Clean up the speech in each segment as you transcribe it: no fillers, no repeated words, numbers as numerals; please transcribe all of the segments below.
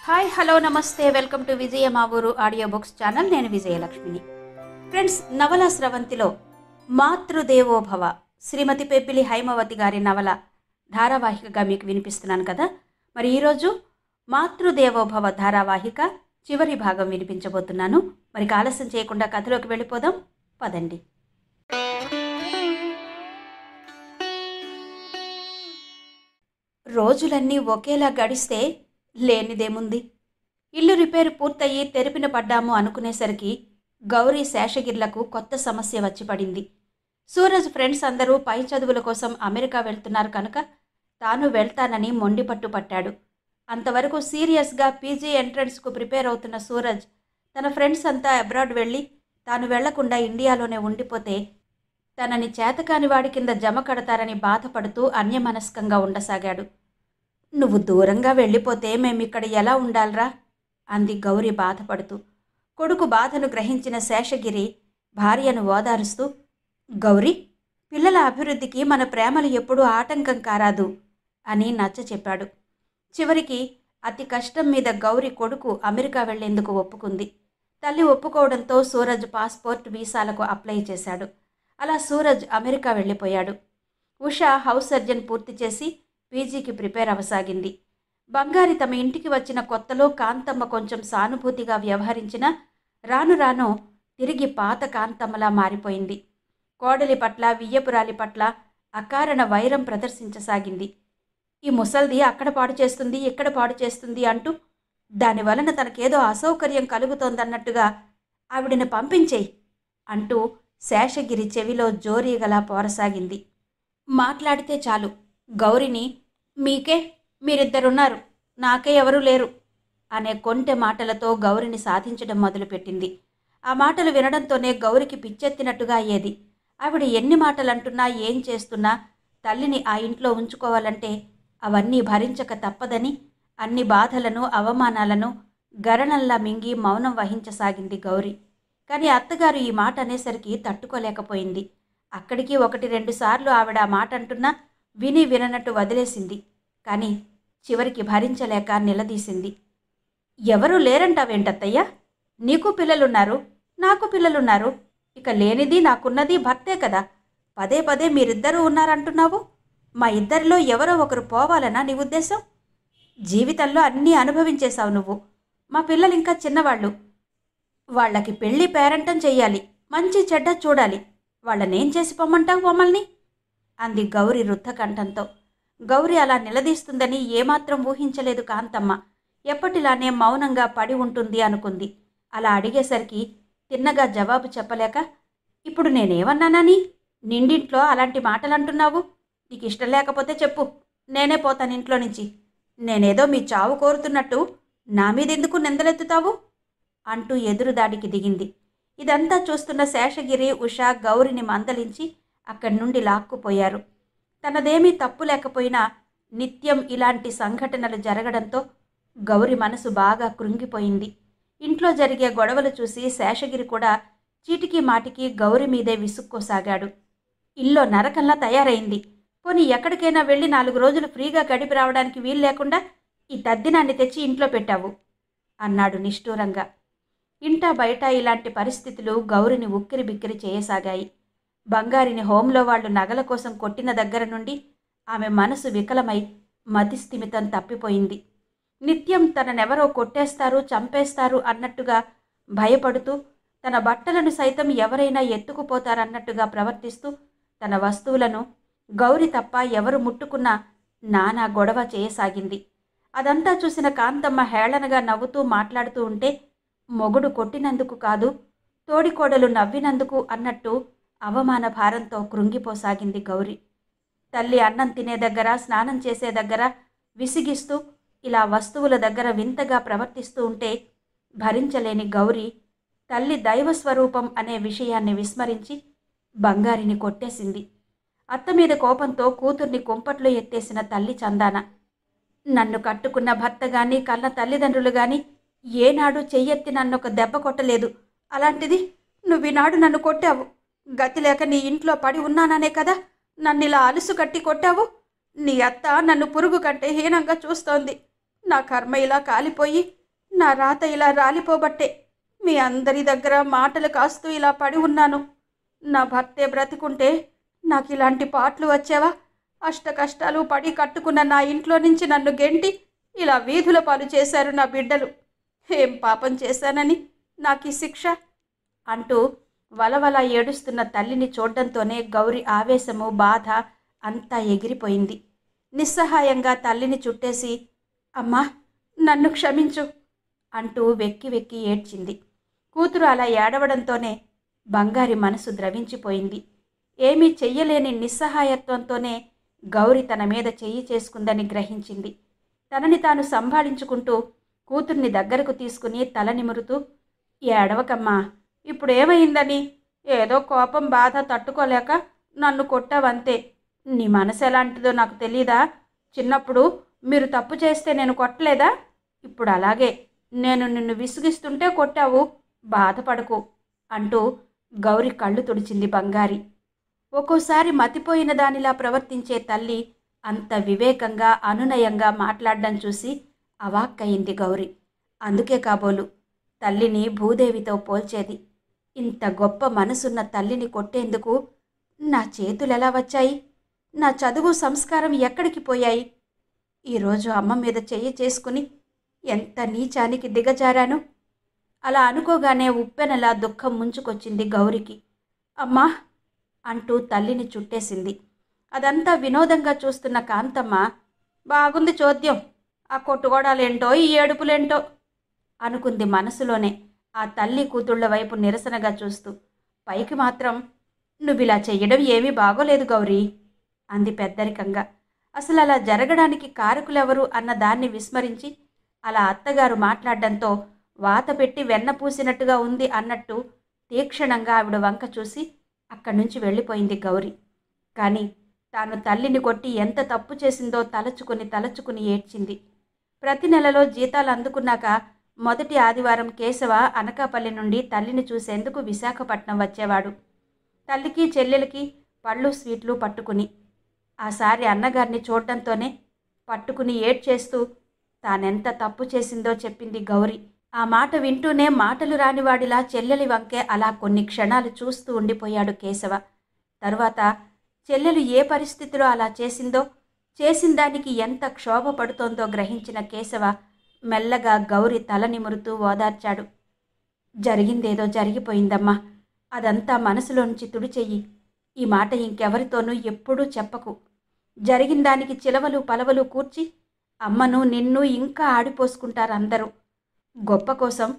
Hi hello నమస్తే welcome to విజయ మా ఊరు ఆడియో బుక్స్ ఛానల్. నేను విజయలక్ష్మిని. ఫ్రెండ్స్, నవల స్రవంతిలో మాతృదేవోభవ శ్రీమతి పెప్పిలి హైమవతి గారి నవల ధారావాహికగా మీకు వినిపిస్తున్నాను కదా. మరి ఈరోజు మాతృదేవోభవ ధారావాహిక చివరి భాగం వినిపించబోతున్నాను. మరి ఆలస్యం చేయకుండా కథలోకి వెళ్ళిపోదాం పదండి. రోజులన్నీ ఒకేలా గడిస్తే లేనిదేముంది. ఇల్లు రిపేరు పూర్తయి తెరిపిన పడ్డాము అనుకునేసరికి గౌరీ శేషగిర్లకు కొత్త సమస్య వచ్చి పడింది. సూరజ్ ఫ్రెండ్స్ అందరూ పై చదువుల కోసం అమెరికా వెళ్తున్నారు కనుక తాను వెళ్తానని మొండిపట్టు పట్టాడు. అంతవరకు సీరియస్గా పీజీ ఎంట్రన్స్కు ప్రిపేర్ అవుతున్న సూరజ్ తన ఫ్రెండ్స్ అంతా అబ్రాడ్ వెళ్ళి తాను వెళ్లకుండా ఇండియాలోనే ఉండిపోతే తనని చేతకాని వాడి కింద జమ కడతారని బాధపడుతూ అన్యమనస్కంగా ఉండసాగాడు. నువ్వు దూరంగా వెళ్ళిపోతే మేమిక్కడ ఎలా ఉండాలరా అంది గౌరి బాధపడుతూ. కొడుకు బాధను గ్రహించిన శేషగిరి భార్యను ఓదారుస్తూ, గౌరీ, పిల్లల అభివృద్ధికి మన ప్రేమలు ఎప్పుడూ ఆటంకం కారాదు అని నచ్చ చెప్పాడు. చివరికి అతి కష్టం మీద గౌరి కొడుకు అమెరికా వెళ్లేందుకు ఒప్పుకుంది. తల్లి ఒప్పుకోవడంతో సూరజ్ పాస్పోర్ట్ వీసాలకు అప్లై చేశాడు. అలా సూరజ్ అమెరికా వెళ్ళిపోయాడు. ఉషా హౌస్ సర్జన్ పూర్తి చేసి పీజీకి ప్రిపేర్ అవసాగింది. బంగారి తమ ఇంటికి వచ్చిన కొత్తలో కాంతమ్మ కొంచెం సానుభూతిగా వ్యవహరించినా రాను రాను తిరిగి పాత కాంతమ్మలా మారిపోయింది. కోడలి పట్ల వియ్యపురాలి పట్ల అకారణ వైరం ప్రదర్శించసాగింది. ఈ ముసల్ది అక్కడ పాడు చేస్తుంది, ఇక్కడ పాడు చేస్తుంది అంటూ దానివలన తనకేదో అసౌకర్యం కలుగుతోందన్నట్టుగా ఆవిడని పంపించేయి అంటూ శేషగిరి చెవిలో జోరీగలా పోరసాగింది. మాట్లాడితే చాలు గౌరిని మీకే మీరిద్దరున్నారు, నాకే ఎవరూ లేరు అనే కొంటె మాటలతో గౌరిని సాధించడం మొదలుపెట్టింది. ఆ మాటలు వినడంతోనే గౌరికి పిచ్చెత్తినట్టుగా అయ్యేది. ఆవిడ ఎన్ని మాటలంటున్నా ఏం చేస్తున్నా తల్లిని ఆ ఇంట్లో ఉంచుకోవాలంటే అవన్నీ భరించక తప్పదని అన్ని బాధలను అవమానాలను గరణంలా మింగి మౌనం వహించసాగింది గౌరి. కానీ అత్తగారు ఈ మాట అనేసరికి తట్టుకోలేకపోయింది. అక్కడికి 1-2 సార్లు ఆవిడ ఆ మాట అంటున్నా విని విననట్టు వదిలేసింది. కానీ చివరికి భరించలేక నిలదీసింది. ఎవరూ లేరంటావేంటత్తయ్యా? నీకు పిల్లలున్నారు, నాకు పిల్లలున్నారు. ఇక లేనిది నాకున్నది భర్తే కదా. పదే పదే మీరిద్దరూ ఉన్నారంటున్నావు. మా ఇద్దరిలో ఎవరో ఒకరు పోవాలనా నీ ఉద్దేశం? జీవితంలో అన్నీ అనుభవించేశావు నువ్వు. మా పిల్లలు ఇంకా చిన్నవాళ్ళు. వాళ్ళకి పెళ్ళి పేరంటం చెయ్యాలి, మంచి చెడ్డ చూడాలి. వాళ్ళనేం చేసి పొమ్మంటావు మమ్మల్ని అంది గౌరి రుద్ధకంఠంతో. గౌరి అలా నిలదీస్తుందని ఏమాత్రం ఊహించలేదు కాంతమ్మ. ఎప్పటిలానే మౌనంగా పడి ఉంటుంది అనుకుంది. అలా అడిగేసరికి తిన్నగా జవాబు చెప్పలేక, ఇప్పుడు నేనేమన్నానని నిండింట్లో అలాంటి మాటలంటున్నావు? నీకు ఇష్టం లేకపోతే చెప్పు, నేనే పోతాను ఇంట్లో నుంచి. నేనేదో మీ చావు కోరుతున్నట్టు నా మీదెందుకు నిందలెత్తుతావు అంటూ ఎదురుదాడికి దిగింది. ఇదంతా చూస్తున్న శేషగిరి, ఉషా గౌరిని మందలించి అక్కడి నుండి లాక్కుపోయారు. తనదేమీ తప్పు లేకపోయినా నిత్యం ఇలాంటి సంఘటనలు జరగడంతో గౌరి మనసు బాగా కృంగిపోయింది. ఇంట్లో జరిగే గొడవలు చూసి శేషగిరి కూడా చీటికి మాటికి గౌరి మీదే విసుక్కోసాగాడు. ఇల్లో నరకంలా తయారైంది. పోనీ ఎక్కడికైనా వెళ్ళి 4 రోజులు ఫ్రీగా గడిపి రావడానికి వీలు లేకుండా ఈ తద్దినాన్ని తెచ్చి ఇంట్లో పెట్టావు అన్నాడు నిష్ఠూరంగా. ఇంటా బయట ఇలాంటి పరిస్థితులు గౌరిని ఉక్కిరి బిక్కిరి చేయసాగాయి. బంగారిని హోంలో వాళ్లు నగల కోసం కొట్టిన దగ్గర నుండి ఆమె మనసు వికలమై మతిస్థిమితం తప్పిపోయింది. నిత్యం తననెవరో కొట్టేస్తారు, చంపేస్తారు అన్నట్టుగా భయపడుతూ, తన బట్టలను సైతం ఎవరైనా ఎత్తుకుపోతారన్నట్టుగా ప్రవర్తిస్తూ, తన వస్తువులను గౌరి తప్ప ఎవరు ముట్టుకున్నా నానా గొడవ చేయసాగింది. అదంతా చూసిన కాంతమ్మ హేళనగా నవ్వుతూ మాట్లాడుతూ ఉంటే, మొగుడు కొట్టినందుకు కాదు, తోడికోడలు నవ్వినందుకు అన్నట్టు అవమాన భారంతో కృంగిపోసాగింది గౌరి. తల్లి అన్నం తినే దగ్గర, స్నానం చేసే దగ్గర విసిగిస్తూ, ఇలా వస్తువుల దగ్గర వింతగా ప్రవర్తిస్తూ ఉంటే భరించలేని గౌరి తల్లి దైవస్వరూపం అనే విషయాన్ని విస్మరించి బంగారిని కొట్టేసింది. అత్త మీద కోపంతో కూతుర్ని కుంపట్లో ఎత్తేసిన తల్లి చందాన. నన్ను కట్టుకున్న భర్త గాని, కన్న తల్లిదండ్రులు గాని ఏనాడు చెయ్యెత్తి నన్నొక దెబ్బ కొట్టలేదు. అలాంటిది నువ్వీనాడు నన్ను కొట్టావు. గతి లేక నీ ఇంట్లో పడి ఉన్నాననే కదా నన్నిలా అలుసు కట్టి కొట్టావు. నీ అత్త నన్ను పురుగు కంటే హీనంగా చూస్తోంది. నా కర్మ ఇలా కాలిపోయి నా రాత ఇలా రాలిపోబట్టే మీ అందరి దగ్గర మాటలు కాస్తూ ఇలా పడి ఉన్నాను. నా భర్తే బ్రతికుంటే నాకు ఇలాంటి పాటలు వచ్చేవా? అష్ట కష్టాలు పడి కట్టుకున్న నా ఇంట్లో నుంచి నన్ను గెంటి ఇలా వీధుల పాలు చేశారు నా బిడ్డలు. ఏం పాపం చేశానని నాకు ఈ శిక్ష? అంటూ వలవల ఏడుస్తున్న తల్లిని చూడ్డంతోనే గౌరి ఆవేశము బాధ అంతా ఎగిరిపోయింది. నిస్సహాయంగా తల్లిని చుట్టేసి, అమ్మా నన్ను క్షమించు అంటూ వెక్కి వెక్కి ఏడ్చింది. కూతురు అలా ఏడవడంతోనే బంగారి మనసు ద్రవించిపోయింది. ఏమీ చెయ్యలేని నిస్సహాయత్వంతోనే గౌరి తన మీద చెయ్యి చేసుకుందని గ్రహించింది. తనని తాను సంభాళించుకుంటూ కూతుర్ని దగ్గరకు తీసుకుని తల నిమురుతూ, ఏడవకమ్మా, ఇప్పుడేమైందని? ఏదో కోపం బాధ తట్టుకోలేక నన్ను కొట్టావంతే. నీ మనసు ఎలాంటిదో నాకు తెలీదా? చిన్నప్పుడు మీరు తప్పు చేస్తే నేను కొట్టలేదా? ఇప్పుడు అలాగే నేను నిన్ను విసిగిస్తుంటే కొట్టావు, బాధపడకు అంటూ గౌరి కళ్ళు తుడిచింది బంగారి. ఒక్కోసారి మతిపోయిన దానిలా ప్రవర్తించే తల్లి అంత వివేకంగా అనునయంగా మాట్లాడడం చూసి అవాక్కయింది గౌరి. అందుకే కాబోలు తల్లిని భూదేవితో పోల్చేది. ఇంత గొప్ప మనసున్న తల్లిని కొట్టేందుకు నా చేతులెలా వచ్చాయి? నా చదువు సంస్కారం ఎక్కడికి పోయాయి? ఈరోజు అమ్మ మీద చెయ్యి చేసుకుని ఎంత నీచానికి దిగజారాను. అలా అనుకోగానే ఉప్పెనలా దుఃఖం ముంచుకొచ్చింది గౌరికి. అమ్మా అంటూ తల్లిని చుట్టేసింది. అదంతా వినోదంగా చూస్తున్న కాంతమ్మ, బాగుంది చోద్యం, ఆ కొట్టుకోడాలేంటో ఈ ఏడుపులేంటో అనుకుంది మనసులోనే, ఆ తల్లి కూతుళ్ల వైపు నిరసనగా చూస్తూ. పైకి మాత్రం, నువ్విలా చెయ్యడం ఏమీ బాగోలేదు గౌరీ అంది పెద్దరికంగా. అసలు అలా జరగడానికి కారకులెవరు అన్న దాన్ని విస్మరించి, అలా అత్తగారు మాట్లాడడంతో వాత పెట్టి వెన్న పూసినట్టుగా ఉంది అన్నట్టు తీక్షణంగా ఆవిడ వంక చూసి అక్కడి నుంచి వెళ్ళిపోయింది గౌరి. కానీ తాను తల్లిని కొట్టి ఎంత తప్పు చేసిందో తలచుకుని ఏడ్చింది. ప్రతి నెలలో జీతాలు అందుకున్నాక మొదటి ఆదివారం కేశవ అనకాపల్లి నుండి తల్లిని చూసేందుకు విశాఖపట్నం వచ్చేవాడు. తల్లికి చెల్లెలకి పళ్ళు స్వీట్లు పట్టుకుని. ఆసారి అన్నగారిని చూడడంతోనే పట్టుకుని ఏడ్చేస్తూ తానెంత తప్పు చేసిందో చెప్పింది గౌరి. ఆ మాట వింటూనే మాటలు రానివాడిలా చెల్లెలి వంకే అలా కొన్ని క్షణాలు చూస్తూ ఉండిపోయాడు కేశవ. తరువాత చెల్లెలు ఏ పరిస్థితిలో అలా చేసిందో, చేసిన దానికి ఎంత క్షోభ పడుతోందో గ్రహించిన కేశవ మెల్లగా గౌరి తల నిమురుతూ ఓదార్చాడు. జరిగిందేదో జరిగిపోయిందమ్మా, అదంతా మనసులోంచి తుడిచెయ్యి. ఈ మాట ఇంకెవరితోనూ ఎప్పుడూ చెప్పకు. జరిగిన దానికి చిలవలు పలవలు కూర్చి అమ్మను నిన్ను ఇంకా ఆడిపోసుకుంటారందరూ. గొప్ప కోసం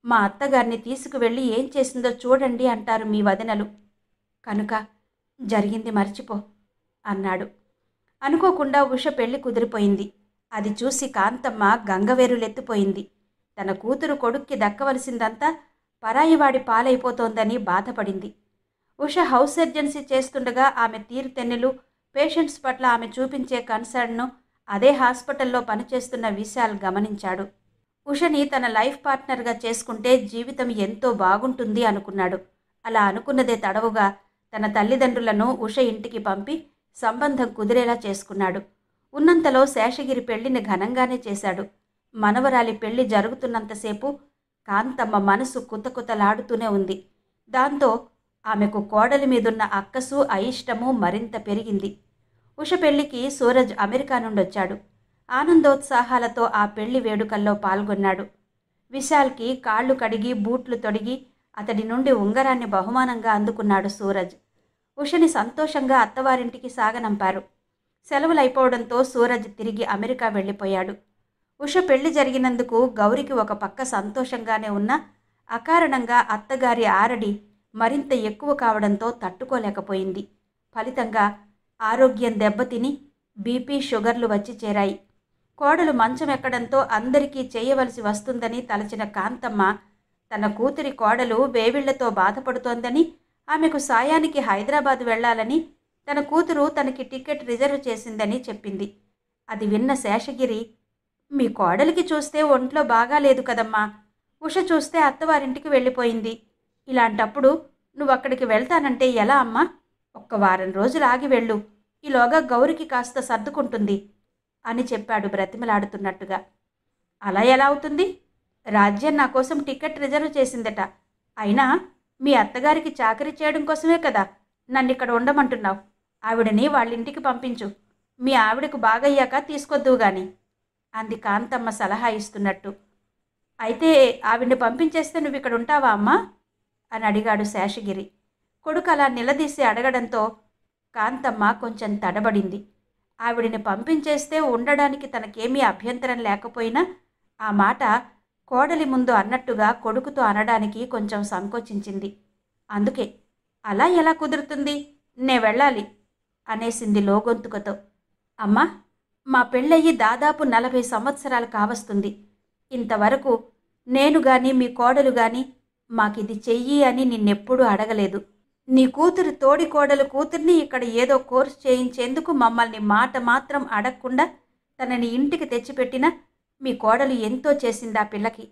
మా అత్తగారిని తీసుకువెళ్ళి ఏం చేసిందో చూడండి అంటారు మీ వదినలు. కనుక జరిగింది మర్చిపో అన్నాడు. అనుకోకుండా ఉష పెళ్లి కుదిరిపోయింది. అది చూసి కాంతమ్మ గంగవేరులెత్తిపోయింది. తన కూతురు కొడుక్కి దక్కవలసిందంతా పరాయివాడి పాలైపోతోందని బాధపడింది. ఉష హౌస్ సర్జన్సీ చేస్తుండగా ఆమె తీరుతెన్నులు, పేషెంట్స్ పట్ల ఆమె చూపించే కన్సర్న్ను అదే హాస్పిటల్లో పనిచేస్తున్న విశాల్ గమనించాడు. ఉషని తన లైఫ్ పార్ట్నర్గా చేసుకుంటే జీవితం ఎంతో బాగుంటుంది అనుకున్నాడు. అలా అనుకున్నదే తడవుగా తన తల్లిదండ్రులను ఉష ఇంటికి పంపి సంబంధం కుదిరేలా చేసుకున్నాడు. ఉన్నంతలో శేషగిరి పెళ్లిని ఘనంగానే చేశాడు. మనవరాలి పెళ్లి జరుగుతున్నంతసేపు కాంతమ్మ మనసు కుతకుతలాడుతూనే ఉంది. దాంతో ఆమెకు కోడలి మీదున్న అక్కసు అయిష్టము మరింత పెరిగింది. ఉష పెళ్లికి సూరజ్ అమెరికా నుండొచ్చాడు. ఆనందోత్సాహాలతో ఆ పెళ్లి వేడుకల్లో పాల్గొన్నాడు. విశాల్కి కాళ్ళు కడిగి బూట్లు తొడిగి అతడి నుండి ఉంగరాన్ని బహుమానంగా అందుకున్నాడు సూరజ్. ఉషని సంతోషంగా అత్తవారింటికి సాగనంపారు. సెలవులైపోవడంతో సూరజ్ తిరిగి అమెరికా వెళ్ళిపోయాడు. ఉష పెళ్లి జరిగినందుకు గౌరికి ఒక పక్క సంతోషంగానే ఉన్నా అకారణంగా అత్తగారి ఆరడి మరింత ఎక్కువ కావడంతో తట్టుకోలేకపోయింది. ఫలితంగా ఆరోగ్యం దెబ్బతిని బీపీ, షుగర్లు వచ్చి చేరాయి. కోడలు మంచం ఎక్కడంతో అందరికీ చేయవలసి వస్తుందని తలచిన కాంతమ్మ తన కూతురి కోడలు వేవిళ్లతో బాధపడుతోందని, ఆమెకు సాయానికి హైదరాబాద్ వెళ్లాలని, తన కూతురు తనకి టికెట్ రిజర్వ్ చేసిందని చెప్పింది. అది విన్న శేషగిరి, మీ కోడలికి చూస్తే ఒంట్లో బాగాలేదు కదమ్మా, ఉష చూస్తే అత్తవారింటికి వెళ్ళిపోయింది. ఇలాంటప్పుడు నువ్వక్కడికి వెళ్తానంటే ఎలా అమ్మా? ఒక్క వారం రోజులు ఆగి వెళ్ళు, ఈలోగా గౌరికి కాస్త సర్దుకుంటుంది అని చెప్పాడు బ్రతిమలాడుతున్నట్టుగా. అలా ఎలా అవుతుంది? రాజ్యం నా కోసం టికెట్ రిజర్వ్ చేసిందట. అయినా మీ అత్తగారికి చాకరీ చేయడం కోసమే కదా నన్ను ఇక్కడ ఉండమంటున్నావు. ఆవిడని వాళ్ళింటికి పంపించు. మీ ఆవిడకు బాగయ్యాక తీసుకొద్దువు గాని అంది కాంతమ్మ సలహా ఇస్తున్నట్టు. అయితే ఆవిడ్ని పంపించేస్తే నువ్వు ఇక్కడ ఉంటావా అమ్మా అని అడిగాడు శేషగిరి. కొడుకు అలా నిలదీసి అడగడంతో కాంతమ్మ కొంచెం తడబడింది. ఆవిడిని పంపించేస్తే ఉండడానికి తనకేమీ అభ్యంతరం లేకపోయినా ఆ మాట కోడలి ముందు అన్నట్టుగా కొడుకుతో అనడానికి కొంచెం సంకోచించింది. అందుకే అలా ఎలా కుదురుతుంది, నే వెళ్ళాలి అనేసింది లోగొంతుకతో. అమ్మా, మా పెళ్ళయ్యి దాదాపు 40 సంవత్సరాలు కావస్తుంది. ఇంతవరకు నేను గాని మీ కోడలు గాని మాకిది చెయ్యి అని నిన్నెప్పుడూ అడగలేదు. నీ కూతురు తోడి కోడలు కూతుర్ని ఇక్కడ ఏదో కోర్సు చేయించేందుకు మమ్మల్ని మాట మాత్రం అడగకుండా తనని ఇంటికి తెచ్చిపెట్టినా మీ కోడలు ఎంతో చేసింది ఆ పిల్లకి.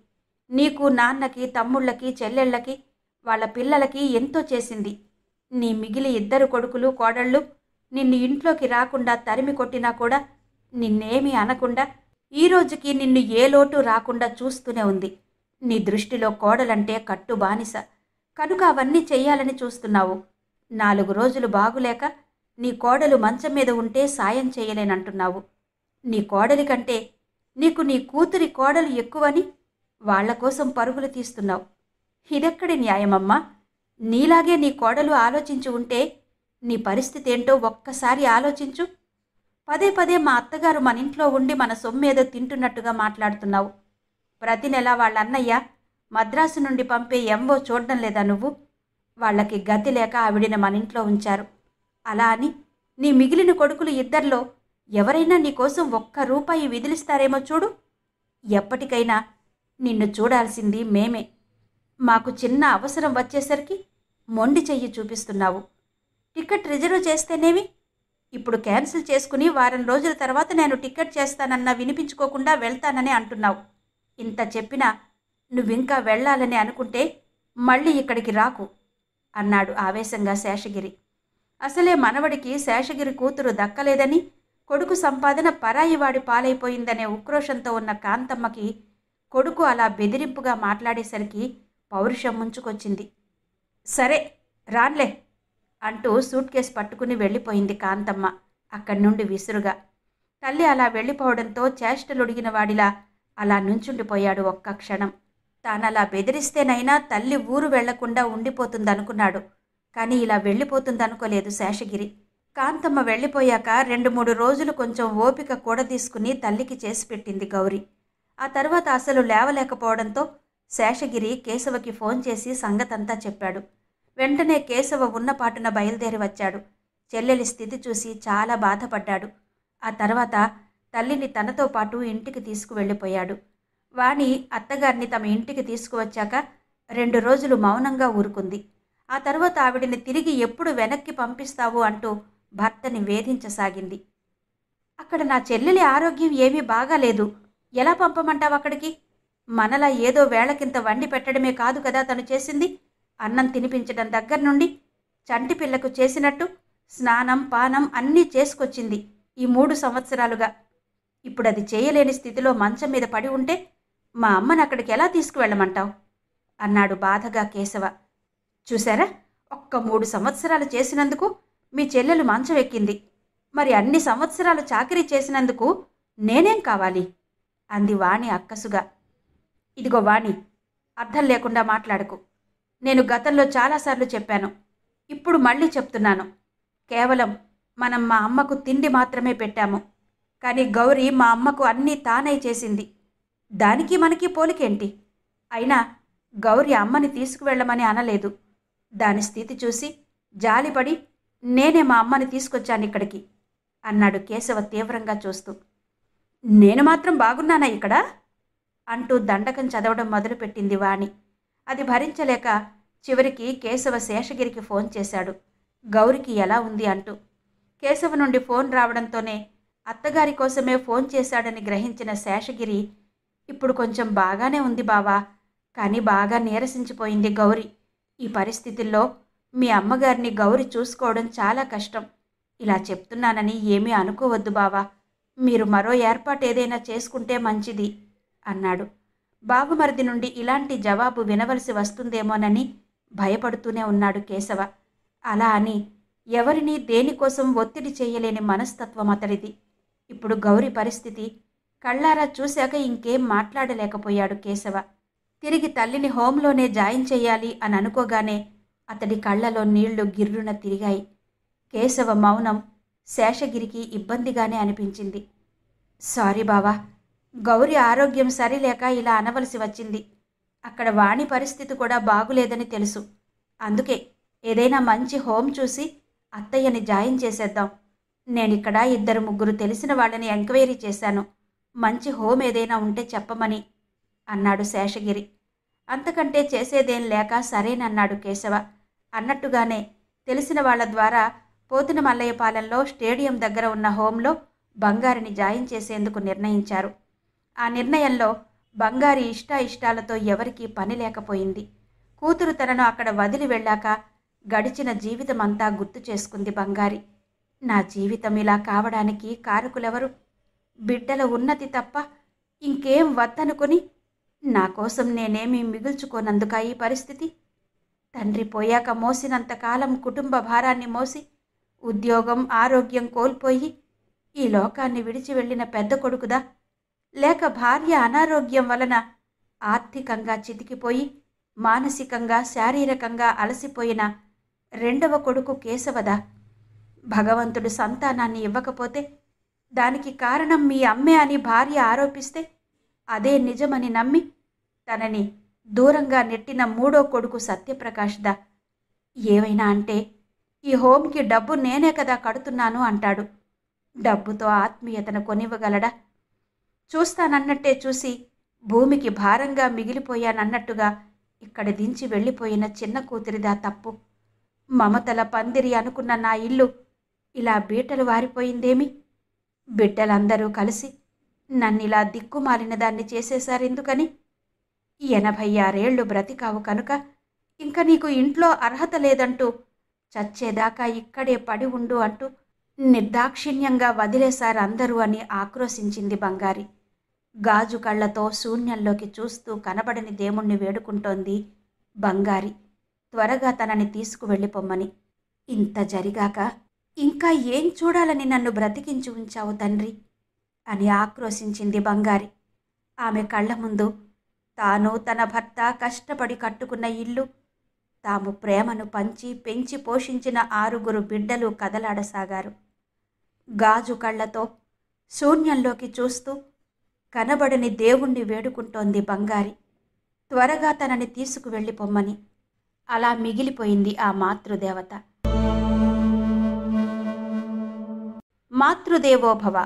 నీకు, నాన్నకి, తమ్ముళ్ళకి, చెల్లెళ్ళకి, వాళ్ళ పిల్లలకి ఎంతో చేసింది. నీ మిగిలి 2 కొడుకులు కోడళ్ళు నిన్ను ఇంట్లోకి రాకుండా తరిమి కొట్టినా కూడా నిన్నేమీ అనకుండా ఈ రోజుకి నిన్ను ఏ లోటు రాకుండా చూస్తూనే ఉంది. నీ దృష్టిలో కోడలంటే కట్టు బానిస కనుక అవన్నీ చెయ్యాలని చూస్తున్నావు. 4 రోజులు బాగులేక నీ కోడలు మంచం మీద ఉంటే సాయం చేయలేనంటున్నావు. నీ కోడలి కంటే నీకు నీ కూతురి కోడలు ఎక్కువని వాళ్ల కోసం పరుగులు తీస్తున్నావు. ఇదెక్కడి న్యాయమమ్మా? నీలాగే నీ కోడలు ఆలోచించి ఉంటే నీ పరిస్థితి ఏంటో ఒక్కసారి ఆలోచించు. పదే పదే మా అత్తగారు మన ఇంట్లో ఉండి మన సొమ్మేదో తింటున్నట్టుగా మాట్లాడుతున్నావు. ప్రతి నెల వాళ్ళ అన్నయ్య మద్రాసు నుండి పంపే ఎంవో చూడడం లేదా నువ్వు? వాళ్ళకి గతి లేక ఆవిడిని మన ఇంట్లో ఉంచారు. అలా అని నీ మిగిలిన కొడుకులు 2లో ఎవరైనా నీకోసం ₹1 విదిలిస్తారేమో చూడు. ఎప్పటికైనా నిన్ను చూడాల్సింది మేమే. మాకు చిన్న అవసరం వచ్చేసరికి మొండి చెయ్యి చూపిస్తున్నావు. Ticket reserve చేస్తేనేవి? ఇప్పుడు క్యాన్సిల్ చేసుకుని వారం రోజుల తర్వాత నేను టికెట్ చేస్తానన్నా వినిపించుకోకుండా వెళ్తానని అంటున్నావు. ఇంత చెప్పినా నువ్వింకా వెళ్ళాలని అనుకుంటే మళ్ళీ ఇక్కడికి రాకు అన్నాడు ఆవేశంగా శేషగిరి. అసలే మనవడికి శేషగిరి కూతురు దక్కలేదని, కొడుకు సంపాదన పరాయివాడి పాలైపోయిందనే ఉక్రోషంతో ఉన్న కాంతమ్మకి కొడుకు అలా బెదిరింపుగా మాట్లాడేసరికి పౌరుషం ముంచుకొచ్చింది. సరే రాన్లే అంటూ సూట్ కేసు పట్టుకుని వెళ్ళిపోయింది కాంతమ్మ అక్కడి నుండి విసురుగా. తల్లి అలా వెళ్ళిపోవడంతో చేష్టలుడిగిన వాడిలా అలా నుంచుండిపోయాడు ఒక్క క్షణం. తానలా బెదిరిస్తేనైనా తల్లి ఊరు వెళ్లకుండా ఉండిపోతుందనుకున్నాడు. కానీ ఇలా వెళ్ళిపోతుందనుకోలేదు శేషగిరి. కాంతమ్మ వెళ్ళిపోయాక 2-3 రోజులు కొంచెం ఓపిక కూడా తీసుకుని తల్లికి చేసి పెట్టింది గౌరి. ఆ తర్వాత అసలు లేవలేకపోవడంతో శేషగిరి కేశవకి ఫోన్ చేసి సంగతంతా చెప్పాడు. వెంటనే కేశవ ఉన్నపాటున బయలుదేరి వచ్చాడు. చెల్లెలి స్థితి చూసి చాలా బాధపడ్డాడు. ఆ తర్వాత తల్లిని తనతో పాటు ఇంటికి తీసుకువెళ్ళిపోయాడు. వాణి అత్తగారిని తమ ఇంటికి తీసుకువచ్చాక 2 రోజులు మౌనంగా ఊరుకుంది. ఆ తర్వాత ఆవిడిని తిరిగి ఎప్పుడు వెనక్కి పంపిస్తావు అంటూ భర్తని వేధించసాగింది. అక్కడ నా చెల్లెలి ఆరోగ్యం ఏమీ బాగాలేదు, ఎలా పంపమంటావు అక్కడికి? మనలా ఏదో వేళకింత వండి పెట్టడమే కాదు కదా తను చేసింది. అన్నం తినిపించడం దగ్గర నుండి చంటి పిల్లకు చేసినట్టు స్నానం పానం అన్నీ చేసుకొచ్చింది ఈ 3 సంవత్సరాలుగా. ఇప్పుడు అది చేయలేని స్థితిలో మంచం మీద పడి ఉంటే మా అమ్మని అక్కడికి ఎలా తీసుకువెళ్ళమంటావు అన్నాడు బాధగా కేశవ. చూసారా, ఒక్క 3 సంవత్సరాలు చేసినందుకు మీ చెల్లెలు మంచం ఎక్కింది. మరి అన్ని సంవత్సరాలు చాకరీ చేసినందుకు నేనేం కావాలి అంది వాణి అక్కసుగా. ఇదిగో వాణి, అర్థం లేకుండా మాట్లాడకు. నేను గతంలో చాలాసార్లు చెప్పాను, ఇప్పుడు మళ్ళీ చెప్తున్నాను. కేవలం మనం మా అమ్మకు తిండి మాత్రమే పెట్టాము. కానీ గౌరీ మా అమ్మకు అన్నీ తానై చేసింది. దానికి మనకి పోలికేంటి? అయినా గౌరీ అమ్మని తీసుకువెళ్ళమని అనలేదు. దాని స్థితి చూసి జాలిపడి నేనే మా అమ్మని తీసుకొచ్చాను ఇక్కడికి అన్నాడు కేశవ తీవ్రంగా చూస్తూ. నేను మాత్రం బాగున్నానా ఇక్కడ అంటూ దండకం చదవడం మొదలుపెట్టింది వాణి. అది భరించలేక చివరికి కేశవ శేషగిరికి ఫోన్ చేశాడు, గౌరికి ఎలా ఉంది అంటూ. కేశవ నుండి ఫోన్ రావడంతోనే అత్తగారి కోసమే ఫోన్ చేశాడని గ్రహించిన శేషగిరి, ఇప్పుడు కొంచెం బాగానే ఉంది బావా, కానీ బాగా నీరసించిపోయింది గౌరి. ఈ పరిస్థితుల్లో మీ అమ్మగారిని గౌరి చూసుకోవడం చాలా కష్టం. ఇలా చెప్తున్నానని ఏమీ అనుకోవద్దు బావా, మీరు మరో ఏర్పాటు ఏదైనా చేసుకుంటే మంచిది అన్నాడు. బావమరిది నుండి ఇలాంటి జవాబు వినవలసి వస్తుందేమోనని భయపడుతూనే ఉన్నాడు కేశవ. అలా అని ఎవరినీ దేనికోసం ఒత్తిడి చేయలేని మనస్తత్వం అతడిది. ఇప్పుడు గౌరి పరిస్థితి కళ్ళారా చూశాక ఇంకేం మాట్లాడలేకపోయాడు కేశవ. తిరిగి తల్లిని హోంలోనే జాయిన్ చెయ్యాలి అని అనుకోగానే అతడి కళ్ళలో నీళ్లు గిర్రున తిరిగాయి. కేశవ మౌనం శేషగిరికి ఇబ్బందిగానే అనిపించింది. సారీ బావా, గౌరి ఆరోగ్యం సరిలేక ఇలా అనవలసి వచ్చింది. అక్కడ వాణి పరిస్థితి కూడా బాగులేదని తెలుసు. అందుకే ఏదైనా మంచి హోం చూసి అత్తయ్యని జాయిన్ చేసేద్దాం. నేనిక్కడ 2-3 తెలిసిన వాళ్ళని ఎంక్వైరీ చేశాను. మంచి హోం ఏదైనా ఉంటే చెప్పమని అన్నాడు శేషగిరి. అంతకంటే చేసేదేం లేక సరేనన్నాడు కేశవ. అన్నట్టుగానే తెలిసిన వాళ్ల ద్వారా పోతిన మల్లయ్యపాలెంలో స్టేడియం దగ్గర ఉన్న హోంలో బంగారిని జాయిన్ చేసేందుకు నిర్ణయించారు. ఆ నిర్ణయంలో బంగారి ఇష్టాలతో ఎవరికీ పని లేకపోయింది. కూతురు తనను అక్కడ వదిలి వెళ్ళాక గడిచిన జీవితమంతా గుర్తు చేసుకుంది బంగారి. నా జీవితం ఇలా కావడానికి కారకులెవరు? బిడ్డల ఉన్నతి తప్ప ఇంకేం వద్దనుకుని నా కోసం నేనేమీ మిగుల్చుకోనందుక ఈ పరిస్థితి? తండ్రి పోయాక మోసినంతకాలం కుటుంబ భారాన్ని మోసి ఉద్యోగం ఆరోగ్యం కోల్పోయి ఈ లోకాన్ని విడిచి వెళ్ళిన పెద్ద కొడుకుదా? లేక భార్య అనారోగ్యం వలన ఆర్థికంగా చితికిపోయి మానసికంగా శారీరకంగా అలసిపోయిన రెండవ కొడుకు కేశవదా? భగవంతుడు సంతానాన్ని ఇవ్వకపోతే దానికి కారణం మీ అమ్మే అని భార్య ఆరోపిస్తే అదే నిజమని నమ్మి తనని దూరంగా నెట్టిన మూడో కొడుకు సత్యప్రకాష్దా? ఏవైనా అంటే ఈ హోంకి డబ్బు నేనే కదా కడుతున్నాను అంటాడు. డబ్బుతో ఆత్మీయతను కొనివ్వగలడా? చూస్తానన్నట్టే చూసి భూమికి భారంగా మిగిలిపోయానన్నట్టుగా ఇక్కడ దించి వెళ్ళిపోయిన చిన్న కూతురిదా తప్పు? మమతల పందిరి అనుకున్న నా ఇల్లు ఇలా బీటలు వారిపోయిందేమి? బిడ్డలందరూ కలిసి నన్నిలా దిక్కుమాలిన దాన్ని చేసేశారెందుకని? 86 ఏళ్లు బ్రతికావు కనుక ఇంక నీకు ఇంట్లో అర్హత లేదంటూ చచ్చేదాకా ఇక్కడే పడి ఉండు అంటూ నిర్దాక్షిణ్యంగా వదిలేశారు అందరూ అని ఆక్రోశించింది బంగారి. గాజు కళ్లతో శూన్యంలోకి చూస్తూ కనబడని దేవుణ్ణి వేడుకుంటోంది బంగారి త్వరగా తనని తీసుకువెళ్ళిపోమ్మని. ఇంత జరిగాక ఇంకా ఏం చూడాలని నన్ను బ్రతికించి ఉంచావు తండ్రి అని ఆక్రోశించింది బంగారి. ఆమె కళ్ళ ముందు తాను తన భర్త కష్టపడి కట్టుకున్న ఇల్లు, తాము ప్రేమను పంచి పెంచి పోషించిన 6 బిడ్డలు కదలాడసాగారు. గాజు కళ్లతో శూన్యంలోకి చూస్తూ కనబడని దేవుణ్ణి వేడుకుంటోంది బంగారి త్వరగా తనని తీసుకువెళ్ళిపోమ్మని. అలా మిగిలిపోయింది ఆ మాతృదేవత. మాతృదేవోభవ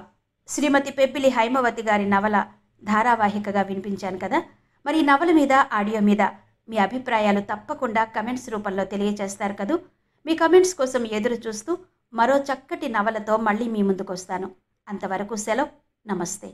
శ్రీమతి పెబ్బిలి హైమవతి గారి నవల ధారావాహికగా వినిపించాను కదా. మరి ఈ నవల మీద ఆడియో మీద మీ అభిప్రాయాలు తప్పకుండా కమెంట్స్ రూపంలో తెలియజేస్తారు కదూ. మీ కమెంట్స్ కోసం ఎదురు చూస్తూ మరో చక్కటి నవలతో మళ్ళీ మీ ముందుకు వస్తాను. అంతవరకు సెలవు. నమస్తే.